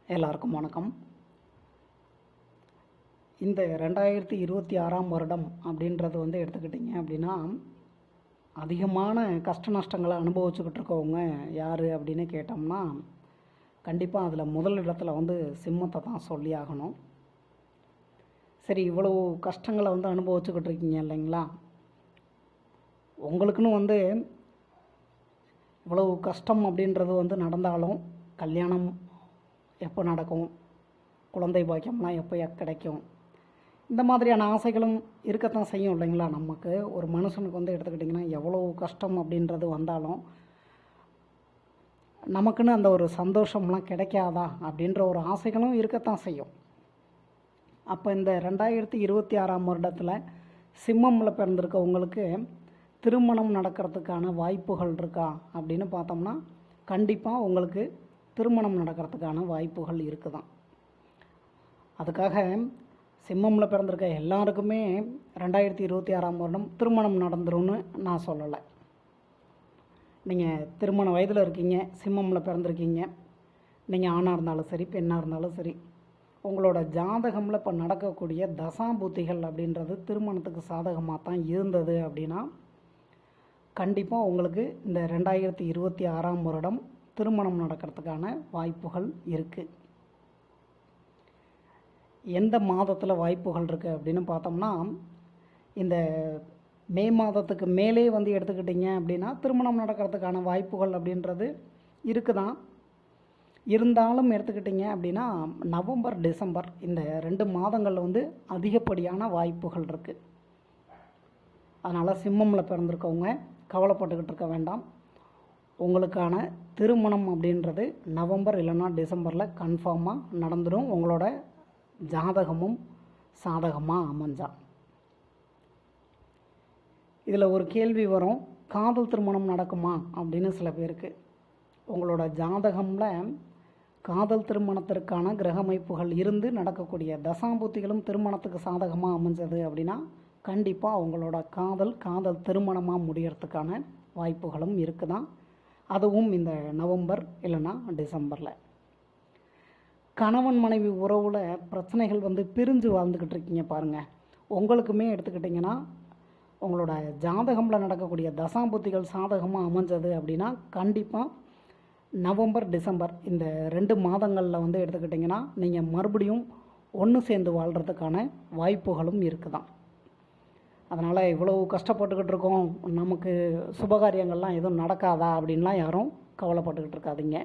எல்லாருக்கும் வணக்கம். இந்த 2026ஆம் வருடம் அப்படின்றது எடுத்துக்கிட்டிங்க அப்படின்னா, அதிகமான கஷ்ட நஷ்டங்களை அனுபவிச்சுக்கிட்டு இருக்கவங்க யார் அப்படின்னு கேட்டோம்னா, கண்டிப்பாக அதில் முதல் இடத்துல சிம்மத்தை தான் சொல்லி ஆகணும். சரி, இவ்வளோ கஷ்டங்களை அனுபவிச்சுக்கிட்டு இருக்கீங்க இல்லைங்களா? உங்களுக்குன்னு இவ்வளவு கஷ்டம் அப்படின்றது நடந்தாலும், கல்யாணம் எப்போ நடக்கும், குழந்தை பாக்கியம்லாம் எப்போ கிடைக்கும், இந்த மாதிரியான ஆசைகளும் இருக்கத்தான் செய்யும் இல்லைங்களா? நமக்கு ஒரு மனுஷனுக்கு எடுத்துக்கிட்டிங்கன்னா, எவ்வளோ கஷ்டம் அப்படின்றது வந்தாலும் நமக்குன்னு அந்த ஒரு சந்தோஷம்லாம் கிடைக்காதா அப்படின்ற ஒரு ஆசைகளும் இருக்கத்தான் செய்யும். அப்போ இந்த 2026ஆம் வருடத்தில் சிம்மமில் பிறந்திருக்கவங்களுக்கு திருமணம் நடக்கிறதுக்கான வாய்ப்புகள் இருக்கா அப்படின்னு பார்த்தோம்னா, கண்டிப்பாக உங்களுக்கு திருமணம் நடக்கிறதுக்கான வாய்ப்புகள் இருக்குதான். அதுக்காக சிம்மமில் பிறந்திருக்க எல்லாருக்குமே 2026ஆம் வருடம் திருமணம் நடந்துரும்னு நான் சொல்லலை. நீங்கள் திருமண வயதில் இருக்கீங்க, சிம்மமில் பிறந்திருக்கீங்க, நீங்கள் ஆணாக இருந்தாலும் சரி, பெண்ணாக இருந்தாலும் சரி, உங்களோட ஜாதகமில் இப்போ நடக்கக்கூடிய தசாபுத்திகள் அப்படின்றது திருமணத்துக்கு சாதகமாக தான் இருந்தது அப்படின்னா, கண்டிப்பாக உங்களுக்கு இந்த 2026ஆம் வருடம் திருமணம் நடக்கிறதுக்கான வாய்ப்புகள் இருக்குது. எந்த மாதத்தில் வாய்ப்புகள் இருக்குது அப்படின்னு பார்த்தோம்னா, இந்த மே மாதத்துக்கு மேலே எடுத்துக்கிட்டிங்க அப்படின்னா திருமணம் நடக்கிறதுக்கான வாய்ப்புகள் அப்படின்றது இருக்குதான். இருந்தாலும் எடுத்துக்கிட்டிங்க அப்படின்னா, நவம்பர் டிசம்பர் இந்த 2 மாதங்களில் அதிகப்படியான வாய்ப்புகள் இருக்குது. அதனால் சிம்மமில் பிறந்திருக்கவங்க கவலைப்பட்டுக்கிட்டு இருக்க வேண்டாம். உங்களுக்கான திருமணம் அப்படின்றது நவம்பர் இல்லைன்னா டிசம்பரில் கன்ஃபார்மாக நடந்துடும், உங்களோட ஜாதகமும் சாதகமாக அமைஞ்சா. இதில் ஒரு கேள்வி வரும், காதல் திருமணம் நடக்குமா அப்படின்னு சில பேருக்கு. உங்களோட ஜாதகமில் காதல் திருமணத்திற்கான கிரக அமைப்புகள் இருந்து நடக்கக்கூடிய தசாபுத்திகளும் திருமணத்துக்கு சாதகமாக அமைஞ்சது அப்படின்னா, கண்டிப்பாக உங்களோட காதல் திருமணமாக முடியறதுக்கான வாய்ப்புகளும் இருக்குதான். அதுவும் இந்த நவம்பர் இல்லைன்னா டிசம்பரில். கணவன் மனைவி உறவில் பிரச்சனைகள் பிரிஞ்சு வாழ்ந்துக்கிட்டு இருக்கீங்க பாருங்கள். உங்களுக்குமே எடுத்துக்கிட்டிங்கன்னா, உங்களோட ஜாதகமில் நடக்கக்கூடிய தசாபுத்திகள் சாதகமாக அமைஞ்சது அப்படின்னா, கண்டிப்பாக நவம்பர் டிசம்பர் இந்த 2 மாதங்களில் எடுத்துக்கிட்டிங்கன்னா, நீங்கள் மறுபடியும் ஒன்று சேர்ந்து வாழ்கிறதுக்கான வாய்ப்புகளும் இருக்குதான். அதனால் இவ்வளோ கஷ்டப்பட்டுக்கிட்டு இருக்கோம், நமக்கு சுபகாரியங்கள்லாம் எதுவும் நடக்காதா அப்படின்லாம் யாரும் கவலைப்பட்டுக்கிட்டு இருக்காதீங்க.